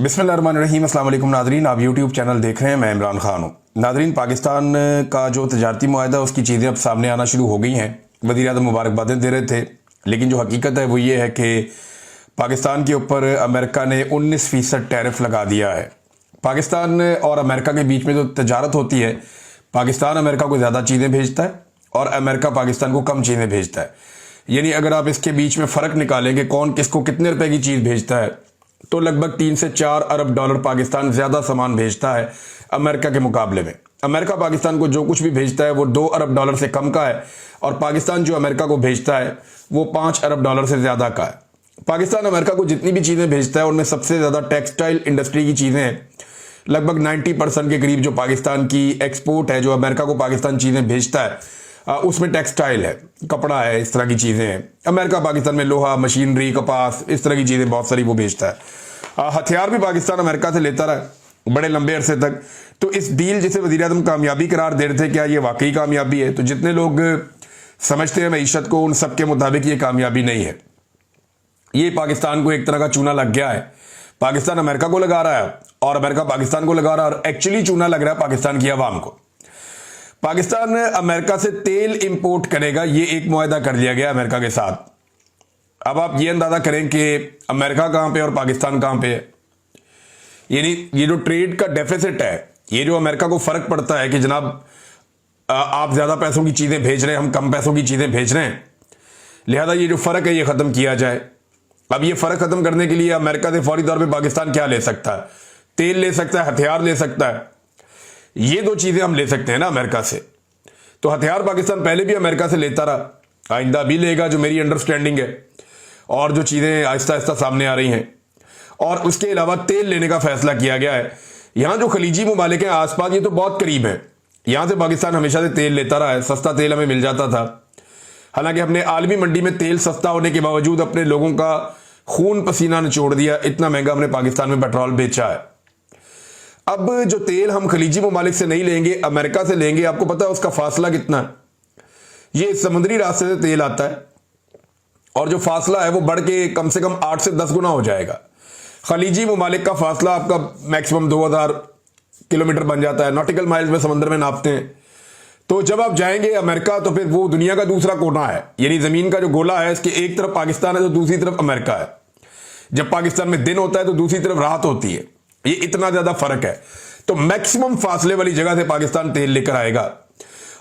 बिस्मिल्लाहिर्रहमानिर्रहीम। अस्सलाम वालेकुम नाजरीन, आप यूट्यूब चैनल देख रहे हैं, मैं इमरान खान हूँ। नाजरीन, पाकिस्तान का जो तजारती मुआहदा उसकी चीज़ें अब सामने आना शुरू हो गई हैं। वज़ीर आज़म मुबारकबादें दे रहे थे, लेकिन जो हकीकत है वो ये है कि पाकिस्तान के ऊपर अमेरिका ने 19% टैरिफ लगा दिया है। पाकिस्तान और अमेरिका के बीच में जो तजारत होती है, पाकिस्तान अमेरिका को ज़्यादा चीज़ें भेजता है और अमेरिका पाकिस्तान को कम चीज़ें भेजता है। यानी अगर आप इसके बीच में फ़र्क निकालें कि कौन किसको कितने रुपए की चीज़ भेजता है, तो लगभग 3 से 4 अरब डॉलर पाकिस्तान ज़्यादा सामान भेजता है अमेरिका के मुकाबले में। अमेरिका पाकिस्तान को जो कुछ भी भेजता है वो 2 अरब डॉलर से कम का है, और पाकिस्तान जो अमेरिका को भेजता है वो 5 अरब डॉलर से ज़्यादा का है। पाकिस्तान अमेरिका को जितनी भी चीज़ें भेजता है उनमें सबसे ज़्यादा टेक्सटाइल इंडस्ट्री की चीज़ें हैं। लगभग 90% के करीब जो पाकिस्तान की एक्सपोर्ट है, जो अमेरिका को पाकिस्तान चीज़ें भेजता है, उसमें टेक्सटाइल है, कपड़ा है, इस तरह की चीज़ें हैं। अमेरिका पाकिस्तान में लोहा, मशीनरी, कपास, इस तरह की चीज़ें बहुत सारी वो भेजता है। हथियार भी पाकिस्तान अमेरिका से लेता रहा बड़े लंबे अरसे तक। तो इस डील जिसे वज़ीर आज़म कामयाबी करार दे रहे थे, क्या ये वाकई कामयाबी है? तो जितने लोग समझते हैं मईशत को, उन सब के मुताबिक ये कामयाबी नहीं है। ये पाकिस्तान को एक तरह का चूना लग गया है। पाकिस्तान अमेरिका को लगा रहा है और अमेरिका पाकिस्तान को लगा रहा है, और एक्चुअली चूना लग रहा है पाकिस्तान की आवाम को। पाकिस्तान अमेरिका से तेल इंपोर्ट करेगा, ये एक मुआहदा कर लिया गया अमेरिका के साथ। अब आप ये अंदाजा करें कि अमेरिका कहां पे और पाकिस्तान कहां पे है। यानी ये जो ट्रेड का डेफिसिट है, ये जो अमेरिका को फर्क पड़ता है कि जनाब आप ज्यादा पैसों की चीजें भेज रहे हैं, हम कम पैसों की चीजें भेज रहे हैं, लिहाजा ये जो फर्क है ये खत्म किया जाए। अब ये फर्क खत्म करने के लिए अमेरिका से फौरी तौर पे पाकिस्तान क्या ले सकता है? तेल ले सकता है, हथियार ले सकता है। ये दो चीजें हम ले सकते हैं ना अमेरिका से। तो हथियार पाकिस्तान पहले भी अमेरिका से लेता रहा, आइंदा भी लेगा, जो मेरी अंडरस्टैंडिंग है, और जो चीजें आहिस्ता आहिस्ता सामने आ रही हैं। और उसके अलावा तेल लेने का फैसला किया गया है। यहां जो खलीजी मुमालिक हैं आसपास, ये तो बहुत करीब है, यहां से पाकिस्तान हमेशा से तेल लेता रहा है। सस्ता तेल हमें मिल जाता था। हालांकि हमने आलमी मंडी में तेल सस्ता होने के बावजूद अपने लोगों का खून पसीना निचोड़ दिया, इतना महंगा हमने पाकिस्तान में पेट्रोल बेचा है। अब जो तेल हम खलीजी मुमालिक से नहीं लेंगे, अमेरिका से लेंगे, आपको पता है उसका फासला कितना है? ये समुद्री रास्ते से तेल आता है, और जो फासला है वो बढ़ के कम से कम 8 से 10 गुना हो जाएगा। खलीजी मुमालिक का फासला आपका मैक्सिमम 2000 किलोमीटर बन जाता है, नॉटिकल माइल्स में समंदर में नापते हैं। तो जब आप जाएंगे अमेरिका, तो फिर वो दुनिया का दूसरा कोना है, यानी जमीन का जो गोला है, इसके एक तरफ पाकिस्तान है तो दूसरी तरफ अमेरिका है। जब पाकिस्तान में दिन होता है तो दूसरी तरफ रात होती है। ये इतना ज्यादा फर्क है। तो मैक्सिमम फासले वाली जगह से पाकिस्तान तेल लेकर आएगा,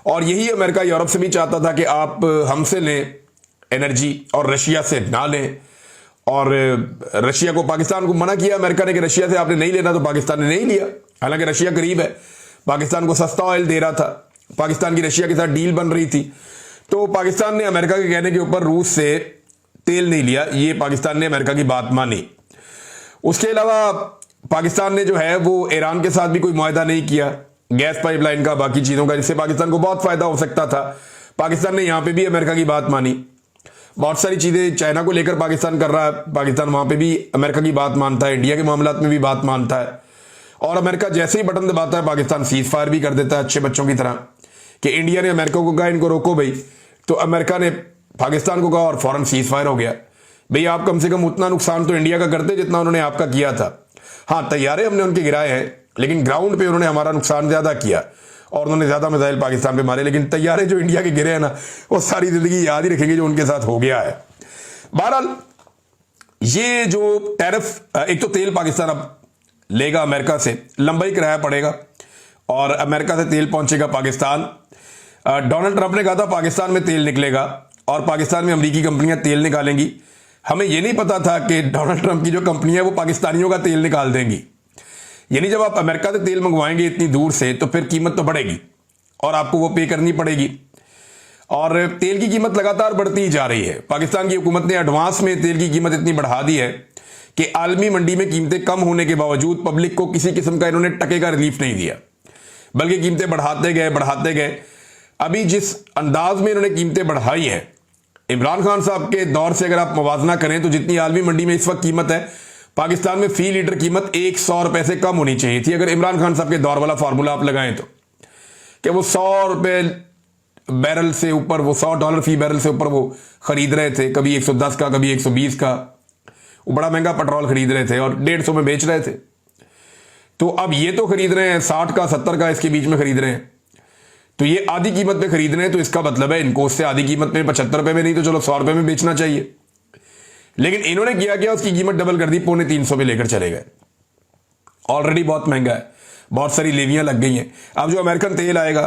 और यही अमेरिका यूरोप से भी चाहता था कि आप हमसे लें एनर्जी और रशिया से ना लें। और रशिया को, पाकिस्तान को मना किया अमेरिका ने कि रशिया से आपने नहीं लेना, तो पाकिस्तान ने नहीं लिया। हालांकि रशिया करीब है, पाकिस्तान को सस्ता ऑयल दे रहा था, पाकिस्तान की रशिया के साथ डील बन रही थी। तो पाकिस्तान ने अमेरिका के कहने के ऊपर रूस से तेल नहीं लिया। ये पाकिस्तान ने अमेरिका की बात मानी। उसके अलावा पाकिस्तान ने जो है वो ईरान के साथ भी कोई मुआहदा नहीं किया, गैस पाइपलाइन का, बाकी चीजों का, जिससे पाकिस्तान को बहुत फायदा हो सकता था। पाकिस्तान ने यहां पे भी अमेरिका की बात मानी। बहुत सारी चीजें चाइना को लेकर पाकिस्तान कर रहा है, पाकिस्तान वहां पे भी अमेरिका की बात मानता है, इंडिया के मामलात में भी बात मानता है। और अमेरिका जैसे ही बटन दबाता है, पाकिस्तान सीज फायर भी कर देता है अच्छे बच्चों की तरह, कि इंडिया ने अमेरिका को कहा इनको रोको भाई, तो अमेरिका ने पाकिस्तान को कहा और फौरन सीज फायर हो गया। भाई आप कम से कम उतना नुकसान तो इंडिया का करते जितना उन्होंने आपका किया था। हाँ, तैयारे हमने उनके गिराए हैं, लेकिन ग्राउंड पे उन्होंने हमारा नुकसान ज्यादा किया और उन्होंने ज्यादा मिसाइल पाकिस्तान पे मारे। लेकिन तैयारे जो इंडिया के गिरे हैं ना, वो सारी जिंदगी याद ही रखेंगे जो उनके साथ हो गया है। बहरहाल, ये जो टैरिफ, एक तो तेल पाकिस्तान अब लेगा अमेरिका से, लंबाई किराया पड़ेगा, और अमेरिका से तेल पहुंचेगा पाकिस्तान। डोनाल्ड ट्रंप ने कहा था पाकिस्तान में तेल निकलेगा और पाकिस्तान में अमेरिकी कंपनियां तेल निकालेंगी। हमें यह नहीं पता था कि डोनाल्ड ट्रंप की जो कंपनी है वो पाकिस्तानियों का तेल निकाल देंगी। यानी जब आप अमेरिका से तेल मंगवाएंगे इतनी दूर से, तो फिर कीमत तो बढ़ेगी और आपको वो पे करनी पड़ेगी। और तेल की कीमत लगातार बढ़ती जा रही है। पाकिस्तान की हुकूमत ने एडवांस में तेल की कीमत इतनी बढ़ा दी है कि आलमी मंडी में कीमतें कम होने के बावजूद पब्लिक को किसी किस्म का इन्होंने टके का रिलीफ नहीं दिया, बल्कि कीमतें बढ़ाते गए। अभी जिस अंदाज में इन्होंने कीमतें बढ़ाई हैं, इमरान खान साहब के दौर से अगर आप मुवाजना करें, तो जितनी आलमी मंडी में इस वक्त कीमत है, पाकिस्तान में फी लीटर कीमत 100 रुपए से कम होनी चाहिए थी, अगर इमरान खान साहब के दौर वाला फार्मूला आप लगाएं तो। कि वो 100 रुपए बैरल से ऊपर, वो $100 फी बैरल से ऊपर वो खरीद रहे थे, कभी 110 का, कभी 120 का। वो बड़ा महंगा पेट्रोल खरीद रहे थे और 150 में बेच रहे थे। तो अब ये तो खरीद रहे हैं 60 का 70 का इसके बीच में खरीद रहे हैं, तो ये आधी कीमत पे खरीद रहे हैं, तो इसका मतलब है इनको उससे आधी कीमत पे 75 रुपए में नहीं तो चलो 100 रुपए में बेचना चाहिए। लेकिन इन्होंने किया उसकी कीमत डबल कर दी, 250 पे लेकर चले गए। ऑलरेडी बहुत महंगा है, बहुत सारी लेवियां लग गई हैं। अब जो अमेरिकन तेल आएगा,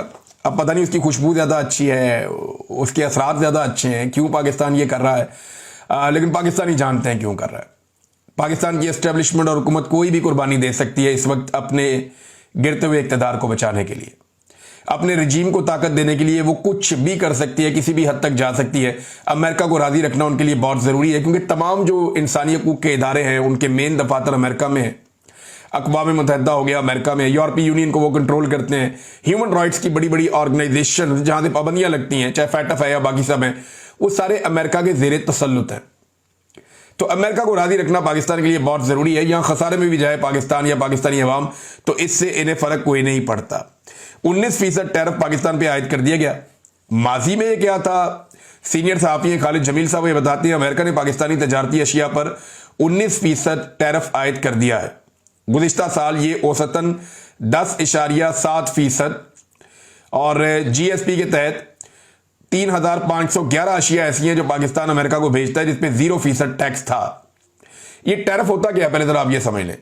अब पता नहीं उसकी खुशबू ज्यादा अच्छी है, उसके असरात ज्यादा अच्छे हैं, क्यों पाकिस्तान ये कर रहा है, लेकिन पाकिस्तानी जानते हैं क्यों कर रहा है। पाकिस्तान की एस्टेब्लिशमेंट और हुकूमत कोई भी कुर्बानी दे सकती है इस वक्त अपने गिरते हुए इक़्तिदार को बचाने के लिए, अपने रजीम को ताकत देने के लिए वो कुछ भी कर सकती है, किसी भी हद तक जा सकती है। अमेरिका को राजी रखना उनके लिए बहुत ज़रूरी है, क्योंकि तमाम जो इंसानी हकूक़ के इदारे हैं उनके मेन दफातर अमेरिका में है। अक़वाम मुत्तहिदा हो गया अमेरिका में, यूरोपीय यूनियन को वो कंट्रोल करते हैं। ह्यूमन राइट्स की बड़ी बड़ी ऑर्गेनाइजेशन जहाँ से पाबंदियाँ लगती हैं, चाहे फैटफ है या बाकी सब हैं, वो सारे अमेरिका के ज़ेरे तसल्लुत हैं। तो अमेरिका को राजी रखना पाकिस्तान के लिए बहुत ज़रूरी है। यहाँ खसारे में भी जाए पाकिस्तान या पाकिस्तानी अवाम, तो इससे इन्हें फ़र्क कोई नहीं पड़ता। 19% टैरिफ पाकिस्तान पे आयद कर दिया गया। माजी में ये क्या था, सीनियर सहाफ़ी हैं खालिद जमील साहब ये बताते हैं, अमेरिका ने पाकिस्तानी तजारती अशिया पर 19% टैरिफ आयद कर दिया है। गुज़िश्ता साल ये औसतन 10.7% और GSP के तहत 3,511 अशिया ऐसी हैं जो पाकिस्तान अमेरिका को भेजता है, जिसपे 0% टैक्स था। ये टैरिफ होता क्या है, पहले जरा आप ये समझ लें।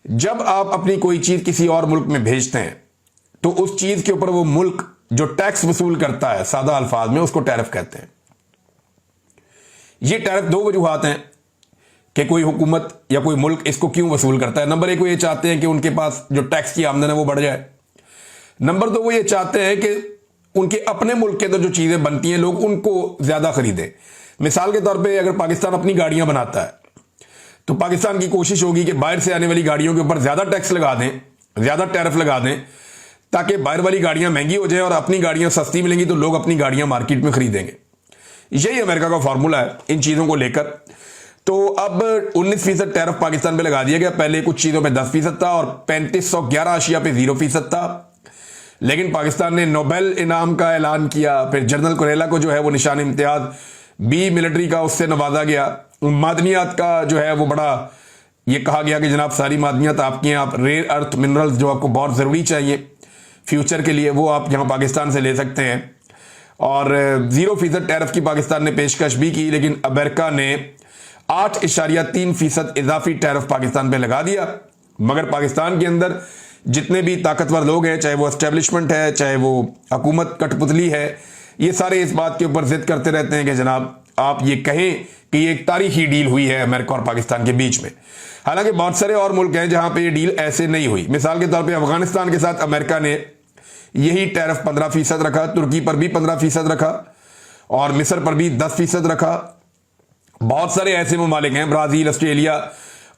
जब आप अपनी कोई चीज़ किसी और मुल्क में भेजते हैं तो उस चीज़ के ऊपर वो मुल्क जो टैक्स वसूल करता है, सादा अल्फाज में उसको टैरिफ कहते हैं। ये टैरिफ दो वजूहात हैं कि कोई हुकूमत या कोई मुल्क इसको क्यों वसूल करता है। नंबर एक, वो ये चाहते हैं कि उनके पास जो टैक्स की आमदन है वो बढ़ जाए। नंबर दो, वो ये चाहते हैं कि उनके अपने मुल्क के अंदर जो चीज़ें बनती हैं लोग उनको ज़्यादा खरीदें। मिसाल के तौर पे अगर पाकिस्तान अपनी गाड़ियां बनाता है तो पाकिस्तान की कोशिश होगी कि बाहर से आने वाली गाड़ियों के ऊपर ज़्यादा टैक्स लगा दें, ज़्यादा टैरिफ लगा दें, ताकि बाहर वाली गाड़ियां महंगी हो जाए और अपनी गाड़ियां सस्ती मिलेंगी तो लोग अपनी गाड़ियां मार्केट में खरीदेंगे। यही अमेरिका का फॉर्मूला है इन चीज़ों को लेकर। तो अब 19% टैरिफ पाकिस्तान पे लगा दिया गया। पहले कुछ चीज़ों पे 10% था और 3511 अशिया पे 0% था। लेकिन पाकिस्तान ने नोबेल इनाम का ऐलान किया, फिर जनरल कुरेला को जो है वो निशान इम्तियाज बी मिलिट्री का उससे नवाजा गया। मादनियात का जो है वो बड़ा ये कहा गया कि जनाब सारी मादनियात आपकी हैं, आप रेयर अर्थ मिनरल्स जो आपको बहुत ज़रूरी चाहिए फ्यूचर के लिए वो आप यहाँ पाकिस्तान से ले सकते हैं। और 0% टैरिफ की पाकिस्तान ने पेशकश भी की, लेकिन अमेरिका ने 8.3% इजाफी टैरिफ पाकिस्तान पे लगा दिया। मगर पाकिस्तान के अंदर जितने भी ताकतवर लोग हैं, चाहे वो एस्टेब्लिशमेंट है, चाहे वो हुकूमत कठपुतली है, ये सारे इस बात के ऊपर जिद करते रहते हैं कि जनाब आप ये कहें कि ये एक तारीखी डील हुई है अमेरिका और पाकिस्तान के बीच में। हालांकि बहुत सारे और मुल्क हैं जहां पे ये डील ऐसे नहीं हुई। मिसाल के तौर पे अफगानिस्तान के साथ अमेरिका ने यही टैरिफ 15% रखा, तुर्की पर भी 15% रखा और मिस्र पर भी 10% रखा। बहुत सारे ऐसे ममालिक हैं, ब्राज़ील, ऑस्ट्रेलिया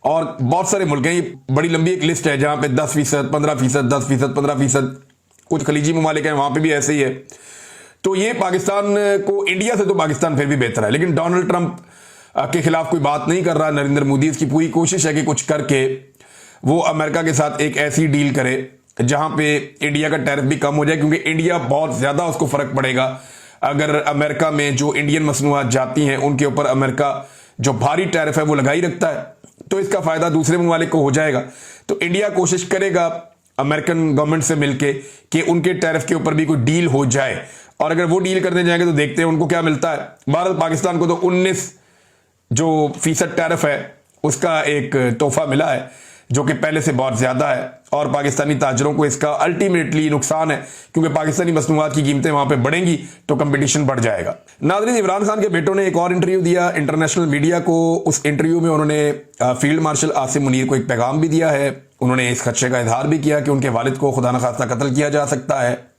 और बहुत सारे मुल्क हैं, ये बड़ी लंबी एक लिस्ट है जहां पे 10%, 15%, 10%, 15%। कुछ खलीजी ममालिक हैं वहां पे भी ऐसे ही है। तो ये पाकिस्तान को, इंडिया से तो पाकिस्तान फिर भी बेहतर है, लेकिन डोनाल्ड ट्रंप के खिलाफ कोई बात नहीं कर रहा नरेंद्र मोदी। इसकी पूरी कोशिश है कि कुछ करके वो अमेरिका के साथ एक ऐसी डील करे जहां पे इंडिया का टैरिफ भी कम हो जाए, क्योंकि इंडिया बहुत ज्यादा उसको फर्क पड़ेगा अगर अमेरिका में जो इंडियन मसनूआत जाती हैं उनके ऊपर अमेरिका जो भारी टैरिफ है वो लगा ही रखता है, तो इसका फायदा दूसरे ममालिक को हो जाएगा। तो इंडिया कोशिश करेगा अमेरिकन गवर्नमेंट से मिलके कि उनके टैरिफ के ऊपर भी कोई डील हो जाए, और अगर वो डील करने जाएंगे तो देखते हैं उनको क्या मिलता है। भारत पाकिस्तान को तो 19% टैरिफ है उसका एक तोहफा मिला है जो कि पहले से बहुत ज्यादा है, और पाकिस्तानी ताजरों को इसका अल्टीमेटली नुकसान है, क्योंकि पाकिस्तानी मसनूआत की कीमतें वहां पे बढ़ेंगी तो कंपटीशन बढ़ जाएगा। नाज़रीन, इमरान खान के बेटों ने एक और इंटरव्यू दिया इंटरनेशनल मीडिया को। उस इंटरव्यू में उन्होंने फील्ड मार्शल आसिम मुनीर को एक पैगाम भी दिया है। उन्होंने इस खदशे का इजहार भी किया कि उनके वालिद को खुदा न खास्ता कत्ल किया जा सकता है।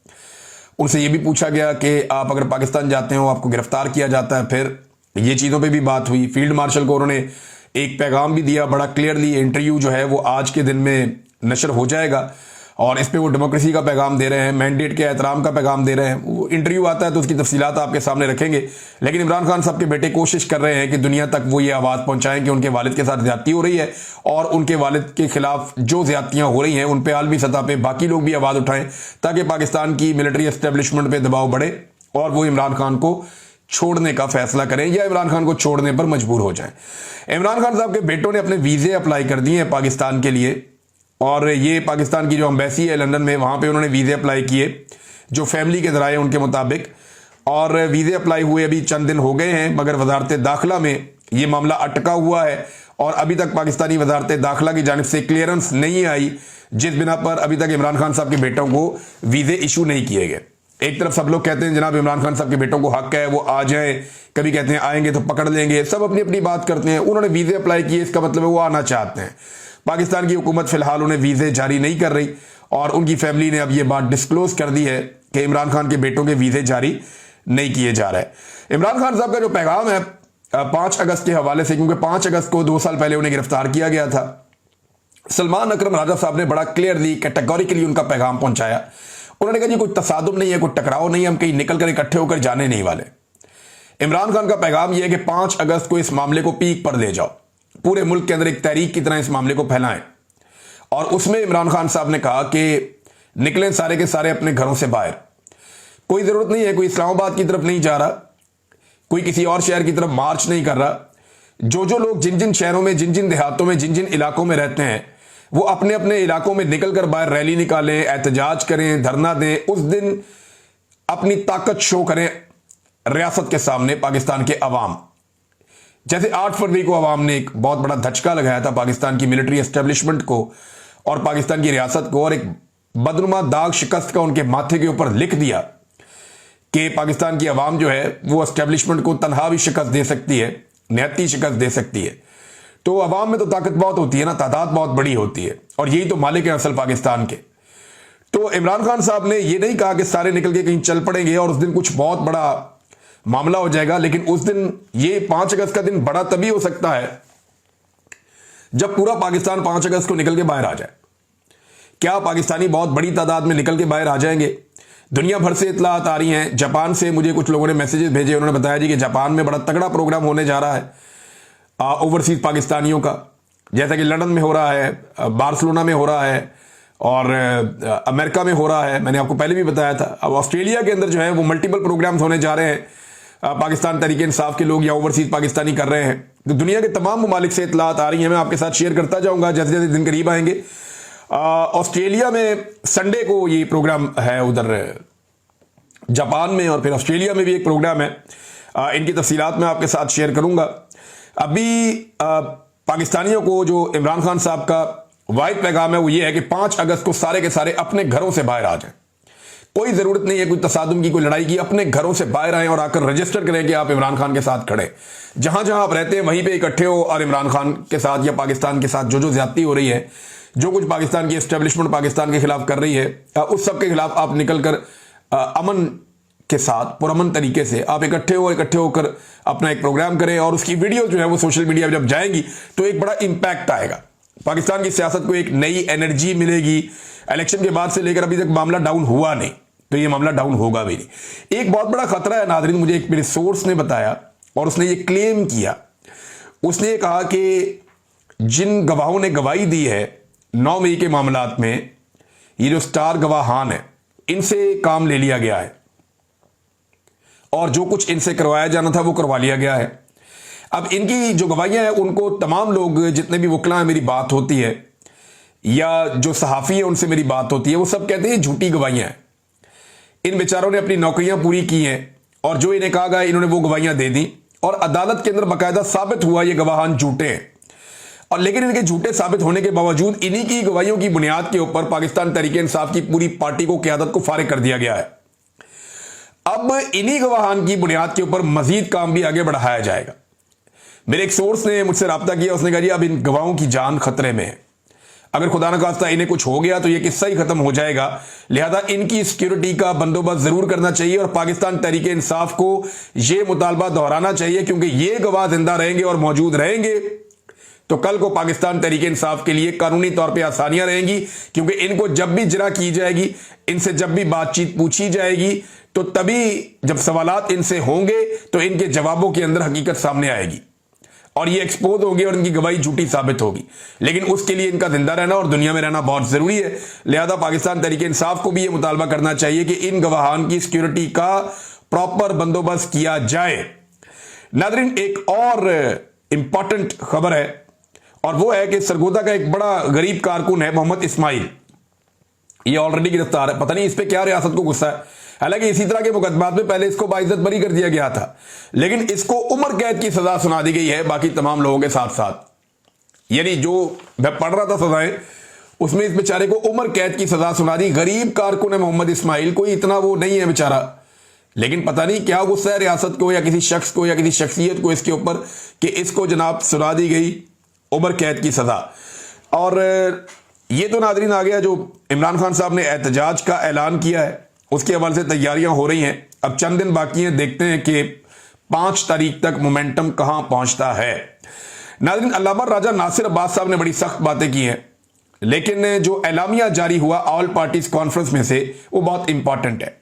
उनसे यह भी पूछा गया कि आप अगर पाकिस्तान जाते हो आपको गिरफ्तार किया जाता है, फिर ये चीज़ों पे भी बात हुई। फील्ड मार्शल को उन्होंने एक पैगाम भी दिया बड़ा क्लियरली। इंटरव्यू जो है वो आज के दिन में नशर हो जाएगा और इस पे वो डेमोक्रेसी का पैगाम दे रहे हैं, मैंडेट के एहतराम का पैगाम दे रहे हैं। वो इंटरव्यू आता है तो उसकी तफसीलात आपके सामने रखेंगे, लेकिन इमरान खान साहब के बेटे कोशिश कर रहे हैं कि दुनिया तक वो ये आवाज़ पहुंचाएं कि उनके वालिद के साथ ज्यादती हो रही है और उनके वालिद के खिलाफ जो ज्यादतियां हो रही हैं उन पर आलमी सतह पर बाकी लोग भी आवाज़ उठाएं, ताकि पाकिस्तान की मिलिट्री एस्टेब्लिशमेंट पर दबाव बढ़े और वो इमरान खान को छोड़ने का फैसला करें या इमरान खान को छोड़ने पर मजबूर हो जाएं। इमरान खान साहब के बेटों ने अपने वीज़े अप्लाई कर दिए हैं पाकिस्तान के लिए। और ये पाकिस्तान की जो एम्बेसी है लंदन में, वहाँ पे उन्होंने वीज़े अप्लाई किए जो फैमिली के ज़राए उनके मुताबिक, और वीज़े अप्लाई हुए अभी चंद दिन हो गए हैं, मगर वजारत दाखिला में ये मामला अटका हुआ है और अभी तक पाकिस्तानी वजारत दाखिला की जानिब से क्लियरेंस नहीं आई, जिस बिना पर अभी तक इमरान खान साहब के बेटों को वीज़े इशू नहीं किए गए। एक तरफ सब लोग कहते हैं जनाब इमरान खान साहब के बेटों को हक है वो आ जाएं, कभी कहते हैं आएंगे तो पकड़ लेंगे, सब अपनी अपनी बात करते हैं। उन्होंने वीज़े अप्लाई किए, इसका मतलब है वो आना चाहते हैं। पाकिस्तान की हुकूमत फिलहाल उन्हें वीज़े जारी नहीं कर रही और उनकी फैमिली ने अब ये बात डिस्क्लोज कर दी है कि इमरान खान के बेटों के वीज़े जारी नहीं किए जा रहे। इमरान खान साहब का जो पैगाम है 5 अगस्त के हवाले से, क्योंकि 5 अगस्त को 2 साल पहले उन्हें गिरफ्तार किया गया था, सलमान अकरम राजा साहब ने बड़ा क्लियरली कैटेगोरिकली उनका पैगाम पहुंचाया। उन्होंने कहा जी कोई तसादुम नहीं है, कोई टकराव नहीं है, हम कहीं निकल कर इकट्ठे होकर जाने नहीं वाले। इमरान खान का पैगाम यह है कि 5 अगस्त को इस मामले को पीक पर ले जाओ, पूरे मुल्क के अंदर एक तहरीक की तरह इस मामले को फैलाएं। और उसमें इमरान खान साहब ने कहा कि निकलें सारे के सारे अपने घरों से बाहर, कोई जरूरत नहीं है, कोई इस्लामाबाद की तरफ नहीं जा रहा, कोई किसी और शहर की तरफ मार्च नहीं कर रहा। जो जो लोग जिन जिन शहरों में, जिन जिन देहातों में, जिन जिन इलाकों में रहते हैं, वो अपने अपने इलाकों में निकलकर बाहर रैली निकालें, एहतजाज करें, धरना दें, उस दिन अपनी ताकत शो करें रियासत के सामने पाकिस्तान के अवाम। जैसे 8 फरवरी को अवाम ने एक बहुत बड़ा धचका लगाया था पाकिस्तान की मिलिट्री एस्टेब्लिशमेंट को और पाकिस्तान की रियासत को, और एक बदनुमा दाग शिकस्त का उनके माथे के ऊपर लिख दिया कि पाकिस्तान की अवाम जो है वो एस्टेब्लिशमेंट को तनहा भी शिकस्त दे सकती है, निहत्ती शिकस्त दे सकती है। तो अवाम में तो ताकत बहुत होती है ना, तादाद बहुत बड़ी होती है, और यही तो मालिक है असल पाकिस्तान के। तो इमरान खान साहब ने ये नहीं कहा कि सारे निकल के कहीं चल पड़ेंगे और उस दिन कुछ बहुत बड़ा मामला हो जाएगा, लेकिन उस दिन ये 5 अगस्त का दिन बड़ा तभी हो सकता है जब पूरा पाकिस्तान 5 अगस्त को निकल के बाहर आ जाए। क्या पाकिस्तानी बहुत बड़ी तादाद में निकल के बाहर आ जाएंगे? दुनिया भर से इतलात आ रही हैं। जापान से मुझे कुछ लोगों ने मैसेजेस भेजे, उन्होंने बताया जी कि जापान में बड़ा तगड़ा प्रोग्राम होने जा रहा है ओवरसीज पाकिस्तानियों का, जैसा कि लंदन में हो रहा है, बार्सिलोना में हो रहा है और अमेरिका में हो रहा है, मैंने आपको पहले भी बताया था। अब ऑस्ट्रेलिया के अंदर जो है वो मल्टीपल प्रोग्राम्स होने जा रहे हैं, पाकिस्तान तरीके इंसाफ के लोग या ओवरसीज पाकिस्तानी कर रहे हैं। तो दुनिया के तमाम ममालिक से इतलात आ रही हैं, मैं आपके साथ शेयर करता जाऊंगा जैसे जैसे दिन करीब आएंगे। ऑस्ट्रेलिया में संडे को ये प्रोग्राम है उधर जापान में, और फिर ऑस्ट्रेलिया में भी एक प्रोग्राम है। इनकी तफसीलात मैं आपके साथ शेयर करूंगा। अभी पाकिस्तानियों को जो इमरान खान साहब का वाहिद पैगाम है वो ये है कि 5 अगस्त को सारे के सारे अपने घरों से बाहर आ जाएं। कोई जरूरत नहीं है कोई तसादुम की, कोई लड़ाई की, अपने घरों से बाहर आएं और आकर रजिस्टर करें कि आप इमरान खान के साथ खड़े। जहां जहां आप रहते हैं वहीं पे इकट्ठे हो और इमरान खान के साथ या पाकिस्तान के साथ जो जो ज्यादती हो रही है, जो कुछ पाकिस्तान की एस्टेब्लिशमेंट पाकिस्तान के खिलाफ कर रही है, उस सब के खिलाफ आप निकलकर अमन के साथ पुरअमन तरीके से आप इकट्ठे होकर अपना एक प्रोग्राम करें, और उसकी वीडियो जो है वो सोशल मीडिया पर जब जाएंगी तो एक बड़ा इंपैक्ट आएगा। पाकिस्तान की सियासत को एक नई एनर्जी मिलेगी। इलेक्शन के बाद से लेकर अभी तक मामला डाउन हुआ नहीं, तो ये मामला डाउन होगा भी नहीं। एक बहुत बड़ा खतरा है नाज़रीन, मुझे एक मेरे सोर्स ने बताया और उसने ये क्लेम किया। उसने ये कहा कि जिन गवाहों ने गवाही दी है 9 मई के मामलात में, ये जो स्टार गवाहान है, इनसे काम ले लिया गया है और जो कुछ इनसे करवाया जाना था वो करवा लिया गया है। अब इनकी जो गवाहियां हैं उनको तमाम लोग, जितने भी वकला हैं, मेरी बात होती है या जो सहाफ़ी है उनसे मेरी बात होती है, वो सब कहते हैं झूठी गवाहियां हैं। इन बेचारों ने अपनी नौकरियां पूरी की हैं और जो इन्हें कहा गया इन्होंने वो गवाहियां दे दी, और अदालत के अंदर बाकायदा साबित हुआ ये गवाहान झूठे हैं। और लेकिन इनके झूठे साबित होने के बावजूद इन्हीं की गवाहियों की बुनियाद के ऊपर पाकिस्तान तहरीक इंसाफ की पूरी पार्टी को, क़यादत को फारिग कर दिया गया है। अब इन्हीं गवाहान की बुनियाद के ऊपर मजीद काम भी आगे बढ़ाया जाएगा। मेरे एक सोर्स ने मुझसे रब्ता किया, उसने कहा जी अब इन गवाहों की जान खतरे में है, अगर खुदा न खास्ता इन्हें कुछ हो गया तो ये किस्सा ही खत्म हो जाएगा, लिहाजा इनकी सिक्योरिटी का बंदोबस्त जरूर करना चाहिए और पाकिस्तान तहरीक इंसाफ को यह मुतालबा दोहराना चाहिए, क्योंकि ये गवाह जिंदा रहेंगे और मौजूद रहेंगे तो कल को पाकिस्तान तहरीक इंसाफ के लिए कानूनी तौर पर आसानियां रहेंगी, क्योंकि इनको जब भी जिरा की जाएगी, इनसे जब भी बातचीत पूछी जाएगी, तो तभी जब सवालात इनसे होंगे तो इनके जवाबों के अंदर हकीकत सामने आएगी और ये एक्सपोज होगी और इनकी गवाही झूठी साबित होगी। लेकिन उसके लिए इनका जिंदा रहना और दुनिया में रहना बहुत जरूरी है। लिहाजा पाकिस्तान तहरीक इंसाफ को भी यह मुतालबा करना चाहिए कि इन गवाहान की सिक्योरिटी का प्रॉपर बंदोबस्त किया जाए। नाज़रीन, एक और इंपॉर्टेंट खबर है और वो है कि सरगोदा का एक बड़ा गरीब कारकुन है मोहम्मद इस्माइल, ये ऑलरेडी गिरफ्तार है। पता नहीं इस पे क्या रियासत को गुस्सा है। हालांकि इसी तरह के मुकदमात में पहले इसको बाइज्जत बरी कर दिया गया था, लेकिन इसको उम्र कैद की सजा सुना दी गई है बाकी तमाम लोगों के साथ साथ। यानी जो मैं पढ़ रहा था सजाएं, उसमें इस बेचारे को उम्र कैद की सजा सुना दी। गरीब कारकुन है मोहम्मद इस्माइल, कोई इतना वो नहीं है बेचारा, लेकिन पता नहीं क्या गुस्सा है रियासत को या किसी शख्स को या किसी शख्सियत को इसके ऊपर कि इसको जनाब सुना दी गई उम्र कैद की सजा। और ये तो नादरीन आ गया जो इमरान खान साहब ने एहतजाज का ऐलान किया है, उसके हवाले से तैयारियां हो रही हैं। अब चंद दिन बाकी हैं, देखते हैं कि 5 तारीख तक मोमेंटम कहां पहुंचता है। नादरीन, अल्लामा राजा नासिर अब्बास साहब ने बड़ी सख्त बातें की हैं, लेकिन जो एलामिया जारी हुआ ऑल पार्टीज कॉन्फ्रेंस में से वो बहुत इंपॉर्टेंट है।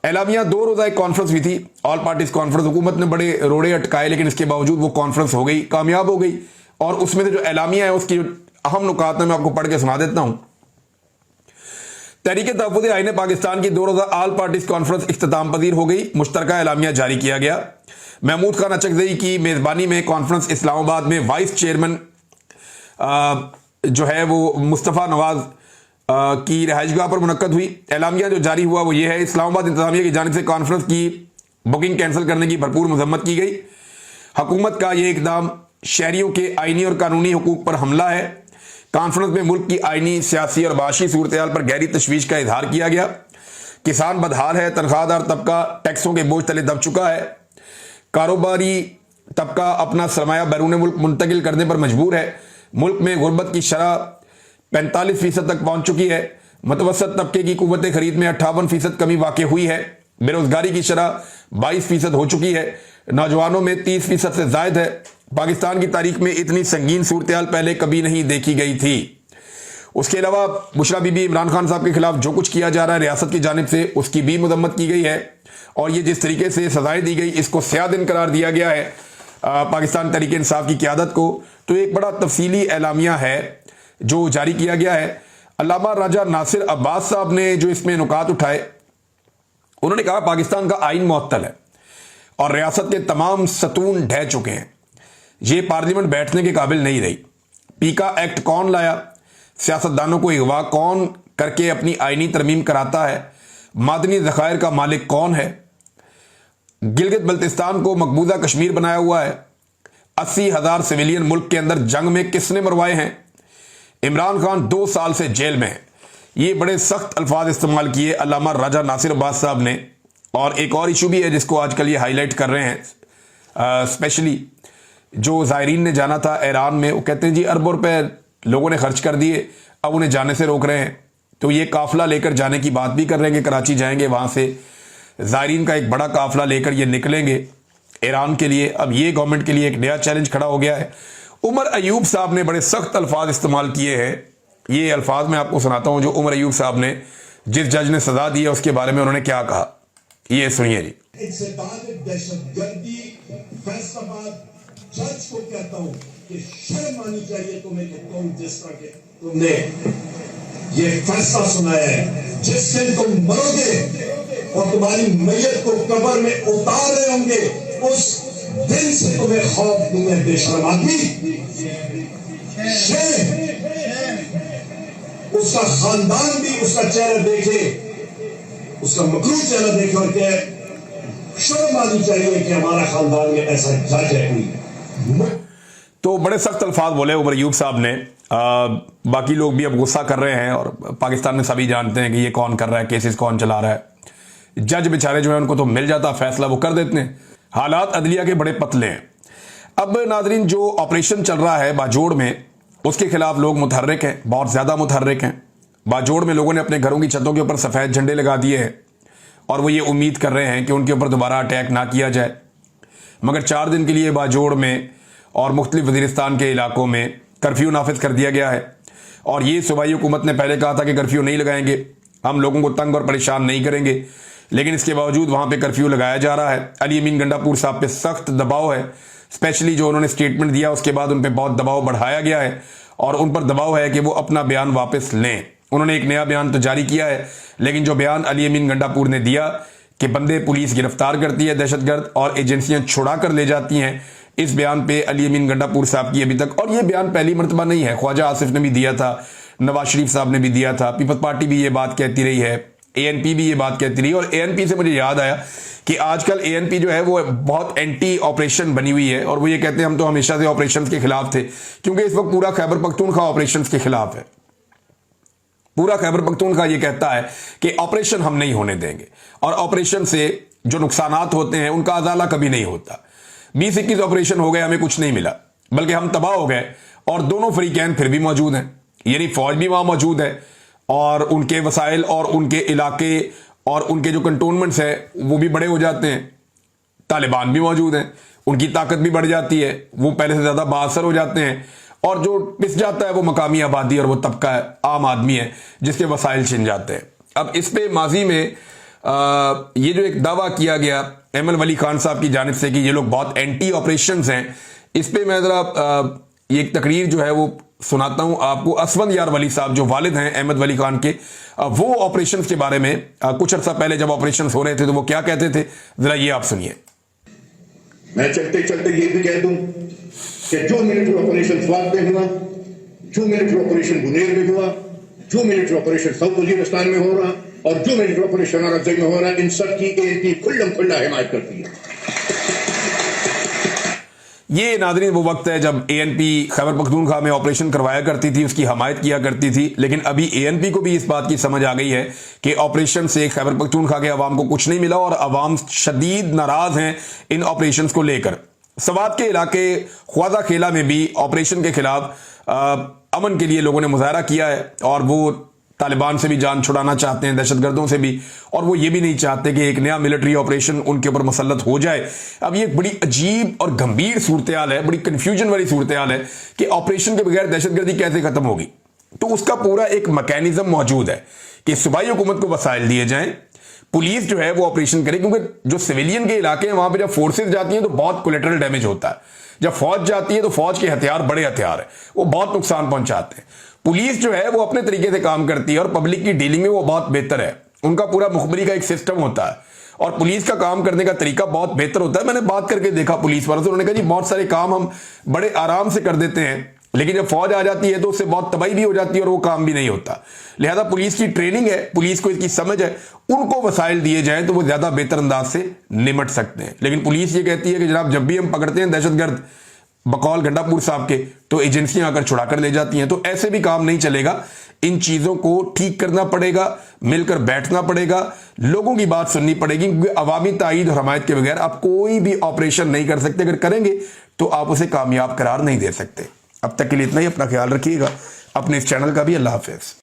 एलामिया 2 रोजा एक कॉन्फ्रेंस हुई थी, ऑल पार्टीज कॉन्फ्रेंस। हुकूमत ने बड़े रोड़े अटकाए, लेकिन इसके बावजूद वो कॉन्फ्रेंस हो गई, कामयाब हो गई। और उसमें से जो एलामिया है उसकी अहम नुकात मैं आपको पढ़ के सुना देता हूं। तहरीक तहफ़्फ़ुज़ आईन पाकिस्तान की 2 रोजा ऑल पार्टीज कॉन्फ्रेंस इख्तिताम पजीर हो गई, मुश्तरका एलामिया जारी किया गया। महमूद खान अचकज़ई की मेज़बानी में कॉन्फ्रेंस इस्लामाबाद में वाइस चेयरमैन जो है वो मुस्तफ़ा नवाज की रहायशगाह पर मुनक्कद हुई। एलामिया जो जारी हुआ वो ये है, इस्लामाबाद इंतज़ामिया की जानिब से कॉन्फ्रेंस की बुकिंग कैंसिल करने की भरपूर मजम्मत की गई। हुकूमत का ये इकदाम शहरियों के आइनी और कानूनी हुकूक पर हमला है। कॉन्फ्रेंस में मुल्क की आइनी, सियासी और माशी सूरत-ए-हाल पर गहरी तशवीश का इजहार किया गया। किसान बदहाल है, तनख्वाहदार तबका टैक्सों के बोझ तले दब चुका है, कारोबारी तबका अपना सरमाया बैरून मुल्क मुंतकिल करने पर मजबूर है। मुल्क में गुर्बत की शरह 45% तक पहुंच चुकी है। मतवसत तबके की कुव्वत खरीद में 58% कमी वाक़ हुई है। बेरोजगारी की शरह 22% हो चुकी है। नौजवानों में 30% से जायद है। पाकिस्तान की तारीख में इतनी संगीन सूरत-ए-हाल पहले कभी नहीं देखी गई थी। उसके अलावा बुशरा बीबी इमरान खान साहब के खिलाफ जो कुछ किया जा रहा है रियासत की जानिब से, उसकी भी मजम्मत की गई है। और ये जिस तरीके से सजाएं दी गई, इसको स्याह दिन करार दिया गया है पाकिस्तान तहरीक इंसाफ की क़यादत को। तो एक बड़ा तफसीली एलामिया है जो जारी किया गया है। अल्लामा राजा नासिर अब्बास साहब ने जो इसमें नुकात उठाए, उन्होंने कहा पाकिस्तान का आइन मुअत्तल है और रियासत के तमाम सतून ढह चुके हैं। ये पार्लियामेंट बैठने के काबिल नहीं रही। पीका एक्ट कौन लाया, सियासतदानों को अगवा कौन करके अपनी आइनी तरमीम कराता है, मादनी ज़खायर का मालिक कौन है, गिलगित बल्तिस्तान को मकबूजा कश्मीर बनाया हुआ है, 80,000 सिविलियन मुल्क के अंदर जंग में किसने मरवाए हैं, इमरान खान 2 साल से जेल में है। ये बड़े सख्त अल्फाज इस्तेमाल किए अल्लामा राजा नासिर अब्बास साहब ने। और एक और इशू भी है जिसको आजकल ये हाईलाइट कर रहे हैं, स्पेशली जो ज़ायरीन ने जाना था ईरान में, वो कहते हैं जी अरबों रुपए लोगों ने खर्च कर दिए, अब उन्हें जाने से रोक रहे हैं। तो ये काफिला लेकर जाने की बात भी कर रहे हैं कि कराची जाएंगे, वहाँ से ज़ायरीन का एक बड़ा काफिला लेकर ये निकलेंगे ईरान के लिए। अब ये गवर्नमेंट के लिए एक नया चैलेंज खड़ा हो गया है। उमर अयूब साहब ने बड़े सख्त अल्फाज इस्तेमाल किए हैं। ये अल्फाज मैं आपको सुनाता हूँ जो उमर अयूब साहब ने, जिस जज ने सजा दी है उसके बारे में उन्होंने क्या कहा, ये सुनिए जी। जज को कहता हूं कि शर्म आनी चाहिए तुम्हें कि तुम जिस तरह के तुमने ये फैसला सुनाया है, जिस दिन तुम मरोगे और तुम्हारी मैयत को कब्र में उतार रहे होंगे, उस दिन से तुम्हें खौफ नहीं है बेशर्म आदमी। उसका खानदान भी उसका चेहरा देखे, उसका मकरूज चेहरा देखे और कहे शर्म आनी चाहिए कि हमारा खानदान में ऐसा जज है कोई। तो बड़े सख्त अल्फाज बोले उमर अयूब साहब ने। बाकी लोग भी अब गुस्सा कर रहे हैं और पाकिस्तान में सभी जानते हैं कि ये कौन कर रहा है, केसेस कौन चला रहा है। जज बेचारे जो है उनको तो मिल जाता फैसला, वो कर देते हैं। हालात अदलिया के बड़े पतले हैं। अब नाजरीन जो ऑपरेशन चल रहा है बाजोड़ में, उसके खिलाफ लोग मुतहर्रिक हैं, बहुत ज़्यादा मुतहर्रिक हैं। बाजोड़ में लोगों ने अपने घरों की छतों के ऊपर सफ़ेद झंडे लगा दिए हैं और वो ये उम्मीद कर रहे हैं कि उनके ऊपर दोबारा अटैक ना किया जाए। मगर 4 दिन के लिए बाजोड़ में और मुख्तलिफ वज़ीरिस्तान के इलाकों में कर्फ्यू नाफिज कर दिया गया है। और ये सूबाई हुकूमत ने पहले कहा था कि कर्फ्यू नहीं लगाएंगे, हम लोगों को तंग और परेशान नहीं करेंगे, लेकिन इसके बावजूद वहाँ पे कर्फ्यू लगाया जा रहा है। अली अमीन गंडापुर साहब पे सख्त दबाव है, स्पेशली जो उन्होंने स्टेटमेंट दिया उसके बाद उन पर बहुत दबाव बढ़ाया गया है और उन पर दबाव है कि वो अपना बयान वापस लें। उन्होंने एक नया बयान तो जारी किया है, लेकिन जो बयान अली अमीन गंडापुर ने दिया कि बंदे पुलिस गिरफ्तार करती है दहशतगर्द और एजेंसियां छुड़ा कर ले जाती हैं, इस बयान पे अली अमीन गंडापुर साहब की अभी तक, और ये बयान पहली मर्तबा नहीं है, ख्वाजा आसिफ ने भी दिया था, नवाज शरीफ साहब ने भी दिया था, पीपल्स पार्टी भी ये बात कहती रही है, एएनपी भी ये बात कहती रही। और एएनपी से मुझे याद आया कि आजकल एएनपी जो है वो बहुत एंटी ऑपरेशन बनी हुई है, और वो ये कहते हैं हम तो हमेशा से ऑपरेशन के खिलाफ थे, क्योंकि इस वक्त पूरा खैबर पख्तूनख्वा ऑपरेशन के खिलाफ है। पूरा खैबर पख्तूनख्वा ये कहता है कि ऑपरेशन हम नहीं होने देंगे, और ऑपरेशन से जो नुकसानात होते हैं उनका अजाला कभी नहीं होता। 20-21 ऑपरेशन हो गए, हमें कुछ नहीं मिला, बल्कि हम तबाह हो गए, और दोनों फरीकैन फिर भी मौजूद हैं, यानी फौज भी वहां मौजूद है, और उनके वसाइल और उनके इलाके और उनके जो कंटोनमेंट्स है वो भी बड़े हो जाते हैं। तालिबान भी मौजूद हैं, उनकी ताकत भी बढ़ जाती है, वो पहले से ज्यादा बाअसर हो जाते हैं, और जो पिस जाता है वो मकामी आबादी और वो तबका है, आम आदमी है, जिसके वसाइल छिन जाते हैं। अब इस पे माजी में ये जो एक दावा किया गया एमएल वली खान साहब की जानिब से कि ये लोग बहुत एंटी ऑपरेशंस हैं, इस पे मैं जरा ये एक तकरीर जो है वो सुनाता हूं आपको। असवंद यार वली साहब जो वालिद हैं अहमद वली खान के, वो ऑपरेशंस के बारे में कुछ अर्सा पहले जब ऑपरेशंस हो रहे थे तो वो क्या कहते थे, जरा ये आप सुनिए। मैं चलते चलते ये भी कह दूं कि जो मिलिट्री ऑपरेशन स्वात में हुआ, जो मिलिट्री ऑपरेशन बुनेर में हुआ, जो मिलिट्री ऑपरेशन साउथ वजीरिस्तान में हो रहा, और जो मिलिट्री ऑपरेशन अरज़ई में हो रहा, इन सब की एएनपी खुल्लम खुल्ला हिमायत करती है। ये नादरीन वो वक्त है जब एएनपी खैबर पख्तूनख्वा में ऑपरेशन करवाया करती थी, उसकी हमायत किया करती थी, लेकिन अभी एएनपी को भी इस बात की समझ आ गई है कि ऑपरेशन से खैबर पख्तूनख्वा के अवाम को कुछ नहीं मिला, और अवाम शदीद नाराज हैं इन ऑपरेशन को लेकर। सवात के इलाके ख्वाजा खेला में भी ऑपरेशन के खिलाफ अमन के लिए लोगों ने मुजाहरा किया है, और वो तालिबान से भी जान छुड़ाना चाहते हैं, दहशतगर्दों से भी, और वो ये भी नहीं चाहते कि एक नया मिलिट्री ऑपरेशन उनके ऊपर मुसल्लत हो जाए। अब ये बड़ी अजीब और गंभीर सूरत हाल है, बड़ी कंफ्यूजन वाली सूरत हाल है कि ऑपरेशन के बगैर दहशतगर्दी कैसे खत्म होगी। तो उसका पूरा एक मैकेनिज्म मौजूद है कि सूबाई हुकूमत को वसाइल दिए जाएं, पुलिस जो है वो ऑपरेशन करे, क्योंकि जो सिविलियन के इलाके हैं वहां पर जब फोर्सेज जाती हैं तो बहुत कोलेटरल डैमेज होता है। जब फौज जाती है तो फौज के हथियार बड़े हथियार है, वो बहुत नुकसान पहुंचाते हैं। पुलिस जो है वो अपने तरीके से काम करती है, और पब्लिक की डीलिंग में वो बहुत बेहतर है, उनका पूरा मुखबरी का एक सिस्टम होता है, और पुलिस का काम करने का तरीका बहुत बेहतर होता है। मैंने बात करके देखा पुलिस वालों से, उन्होंने कहा जी बहुत सारे काम हम बड़े आराम से कर देते हैं, लेकिन जब फौज आ जाती है तो उससे बहुत तबाही भी हो जाती है और वो काम भी नहीं होता। लिहाजा पुलिस की ट्रेनिंग है, पुलिस को इसकी समझ है, उनको वसाइल दिए जाएं तो वो ज्यादा बेहतर अंदाज से निमट सकते हैं। लेकिन पुलिस ये कहती है कि जनाब जब भी हम पकड़ते हैं दहशतगर्द बकौल गंडापुर साहब के, तो एजेंसियां आकर छुड़ा कर ले जाती हैं। तो ऐसे भी काम नहीं चलेगा, इन चीजों को ठीक करना पड़ेगा, मिलकर बैठना पड़ेगा, लोगों की बात सुननी पड़ेगी, क्योंकि अवामी ताईद और हमायत के बगैर आप कोई भी ऑपरेशन नहीं कर सकते। अगर करेंगे तो आप उसे कामयाब करार नहीं दे सकते। अब तक के लिए इतना ही, अपना ख्याल रखिएगा, अपने इस चैनल का भी। अल्लाह हाफिज।